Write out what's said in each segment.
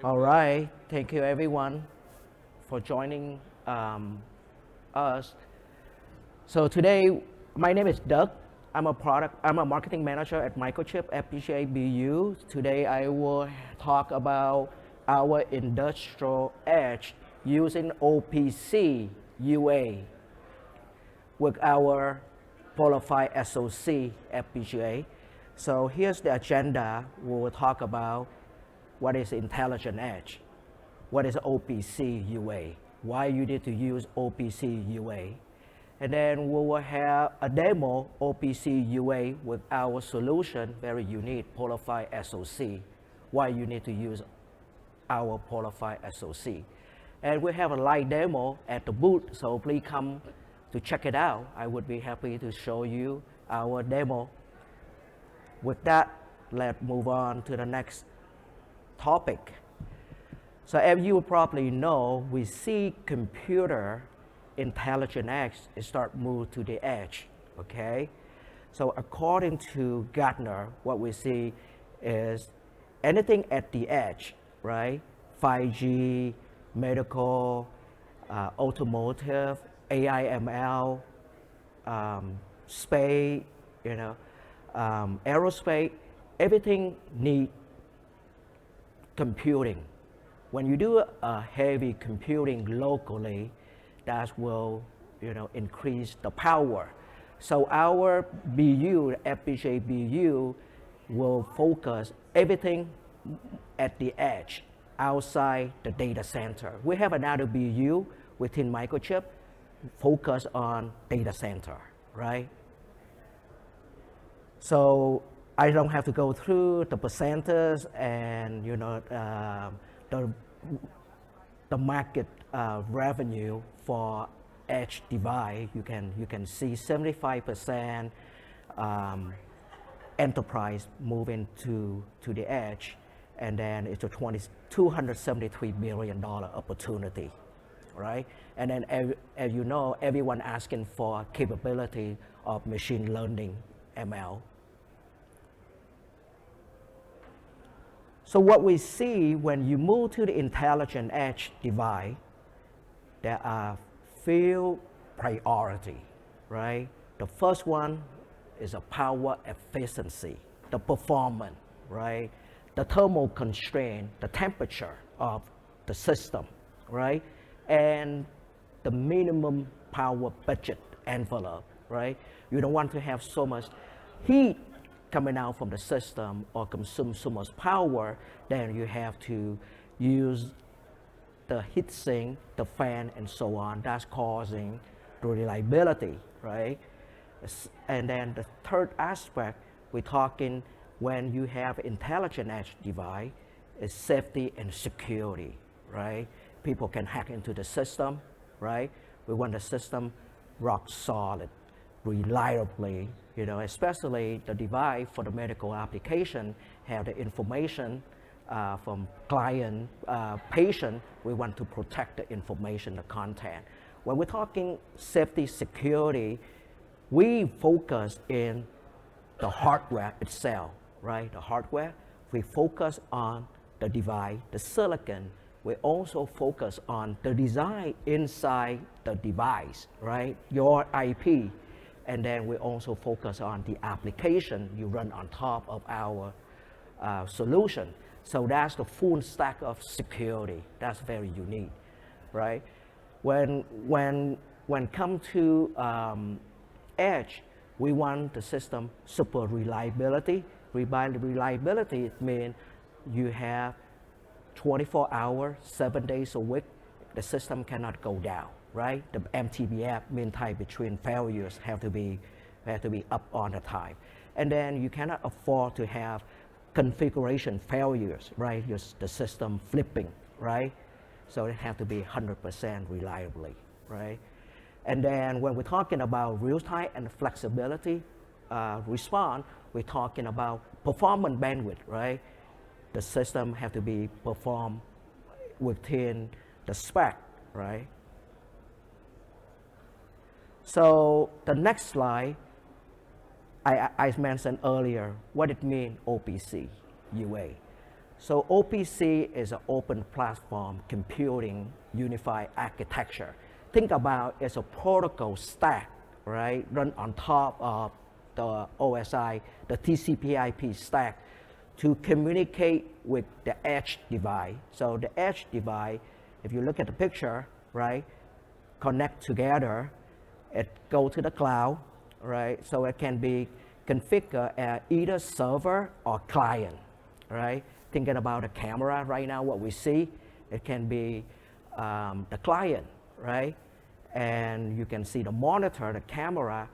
All right, thank you everyone for joining us. So today, my name is Doug. I'm a marketing manager at Microchip FPGA BU. Today I will talk about our industrial edge using OPC UA with our PolarFire SoC FPGA. So here's the agenda. We will talk about what is intelligent edge, what is OPC UA, why you need to use OPC UA. And then we will have a demo OPC UA with our solution, very unique, PolarFire SoC, why you need to use our PolarFire SoC. And we have a live demo at the booth, so please come to check it out. I would be happy to show you our demo. With that, let's move on to the next topic. So as you probably know, we see computer intelligent edge start move to the edge, okay? So according to Gartner, what we see is anything at the edge, right? 5G, medical, automotive, AI, ML, space, aerospace, everything need computing. When you do a heavy computing locally, that will increase the power. So our BU, FPGA BU, will focus everything at the edge, outside the data center. We have another BU within Microchip, focus on data center, right? So I don't have to go through the percentages and the market revenue for edge device. You can see 75% enterprise moving to the edge, and then it's a $273 billion opportunity, right? And then as you know, everyone asking for capability of machine learning, ML. So what we see when you move to the intelligent edge device, there are few priority, right? The first one is a power efficiency, the performance, right? The thermal constraint, the temperature of the system, right? And the minimum power budget envelope, right? You don't want to have so much heat coming out from the system or consume so much power, then you have to use the heat sink, the fan, and so on. That's causing the reliability, right? And then the third aspect, we're talking when you have intelligent edge device, is safety and security, right? People can hack into the system, right? We want the system rock solid, reliably, especially the device for the medical application have the information from client, patient. We want to protect the information, the content. When we're talking safety, security, we focus in the hardware itself, right? The hardware, we focus on the device, the silicon. We also focus on the design inside the device, right? Your IP. And then we also focus on the application you run on top of our solution. So that's the full stack of security. That's very unique, right? When come to edge, we want the system super reliability. Reliability means you have 24 hours, 7 days a week, the system cannot go down, right? The MTBF, mean time between failures, have to be up on the time. And then you cannot afford to have configuration failures, right? The system flipping, right? So it have to be 100% reliably, right? And then when we're talking about real time and flexibility response, we're talking about performance bandwidth, right? The system have to be performed within the spec, right? So the next slide, I mentioned earlier what it means OPC UA. So OPC is an open platform computing unified architecture. Think about it's a protocol stack, right, run on top of the OSI, the TCP/IP stack, to communicate with the edge device. So the edge device, if you look at the picture, right, connect together, it go to the cloud, right? So it can be configured as either server or client, right? Thinking about the camera right now, what we see, it can be the client, right? And you can see the monitor, the camera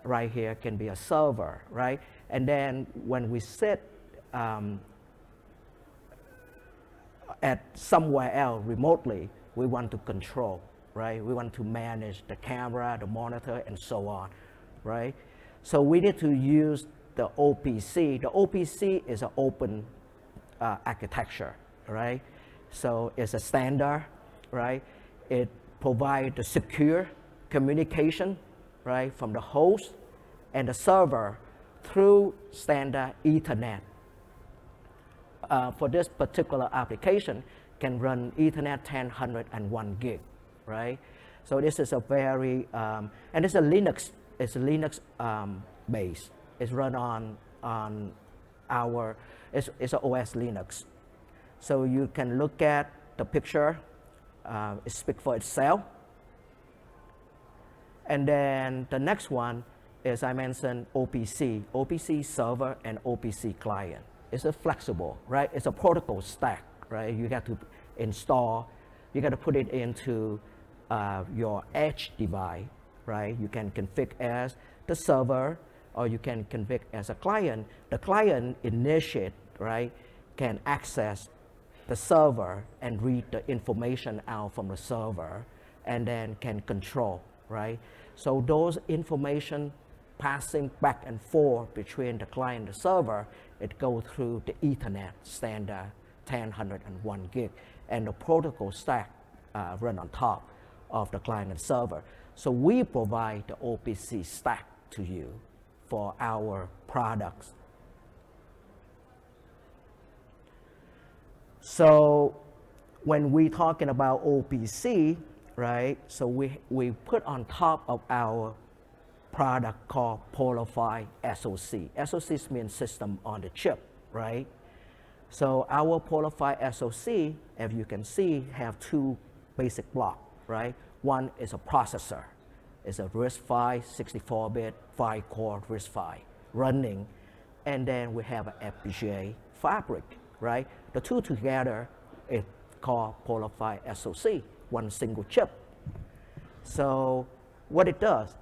right here can be a server, right? And then when we sit at somewhere else remotely, we want to control, right? We want to manage the camera, the monitor, and so on, right? So we need to use the OPC. The OPC is an open architecture, right? So it's a standard, right? It provides the secure communication, right, from the host and the server through standard Ethernet. For this particular application, can run Ethernet 1001 gig, right? So this is a very, and it's a Linux based. It's run on our, it's an OS Linux. So you can look at the picture, it speaks for itself. And then the next one is, I mentioned OPC, OPC server and OPC client. It's a flexible, right? It's a protocol stack, right? You got to install, you got to put it into your edge device, right? You can configure as the server, or you can configure as a client. The client initiate, right, can access the server and read the information out from the server, and then can control, right? So those information passing back and forth between the client and the server, it goes through the Ethernet standard 1001 gig, and the protocol stack run on top of the client and server. So we provide the OPC stack to you for our products. So when we're talking about OPC, right, so we put on top of our product called PolarFire SoC. SoC means system on the chip, right? So our PolarFire SoC, as you can see, have two basic blocks, right? One is a processor. It's a RISC-V 64-bit 5-core RISC-V running, and then we have an FPGA fabric, right? The two together is called PolarFire SoC, one single chip. So what it does,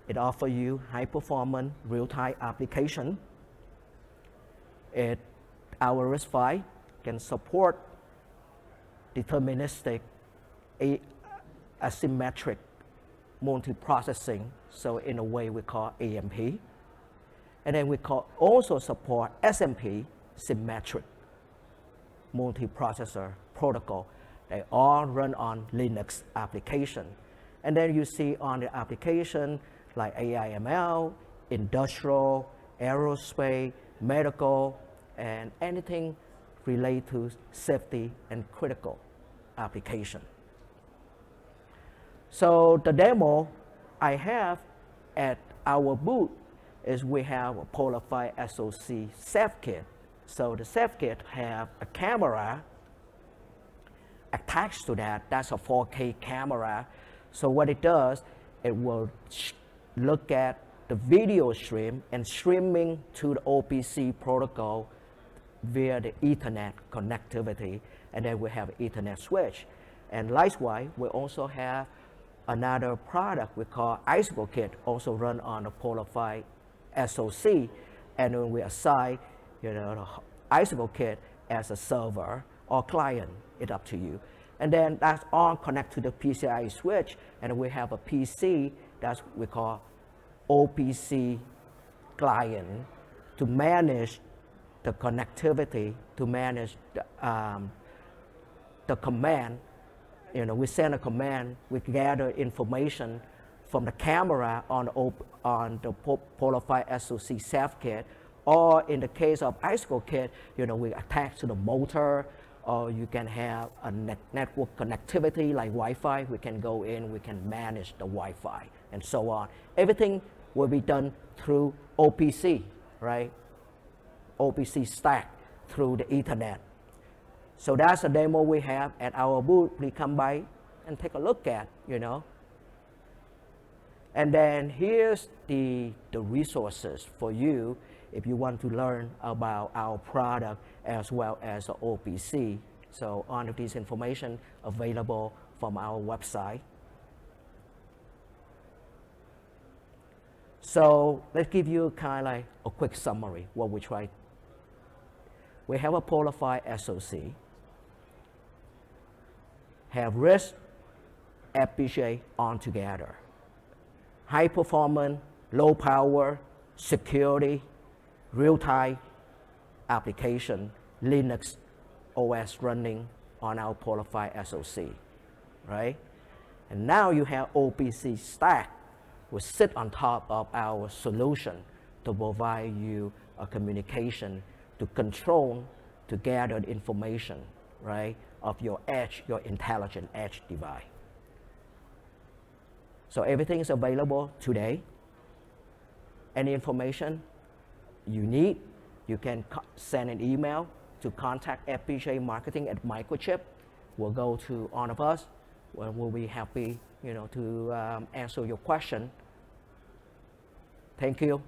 it offers you high-performance real-time application. Our RISC-V can support deterministic asymmetric multiprocessing, so in a way we call AMP. And then we also support SMP, symmetric multiprocessor protocol. They all run on Linux application. And then you see on the application like AI/ML, industrial, aerospace, medical, and anything related to safety and critical application. So the demo I have at our booth is we have a PolarFire SoC Kit. So the Kit have a camera attached to that. That's a 4K camera. So what it does, it will look at the video stream and streaming to the OPC protocol via the Ethernet connectivity, and then we have Ethernet switch. And likewise, we also have another product we call Icicle Kit, also run on the PolarFire SoC, and then we assign, the Icicle Kit as a server or client. It's up to you. And then that's all connect to the PCIe switch, and we have a PC that's we call OPC client to manage the connectivity, to manage the command. We send a command, we gather information from the camera on the PolarFire SoC Kit Or in the case of Icicle Kit, we attach to the motor, or you can have a network connectivity like Wi-Fi. We can go in, we can manage the Wi-Fi, and so on. Everything will be done through OPC, right? OPC stack through the Ethernet. So that's a demo we have at our booth. Please come by and take a look at, And then here's the resources for you if you want to learn about our product as well as the OPC. So all of this information available from our website. So let's give you kind of like a quick summary what we tried. We have a PolarFire SoC, have RISC FPGA on together. High performance, low power, security, real-time application, Linux OS running on our PolarFire SoC, right? And now you have OPC stack, which sit on top of our solution to provide you a communication to control, to gather the information, right, of your edge, your intelligent edge device. So everything is available today. Any information you need, you can send an email to contact FPGA marketing at Microchip. We'll go to all of us. We'll be happy, to answer your question. Thank you.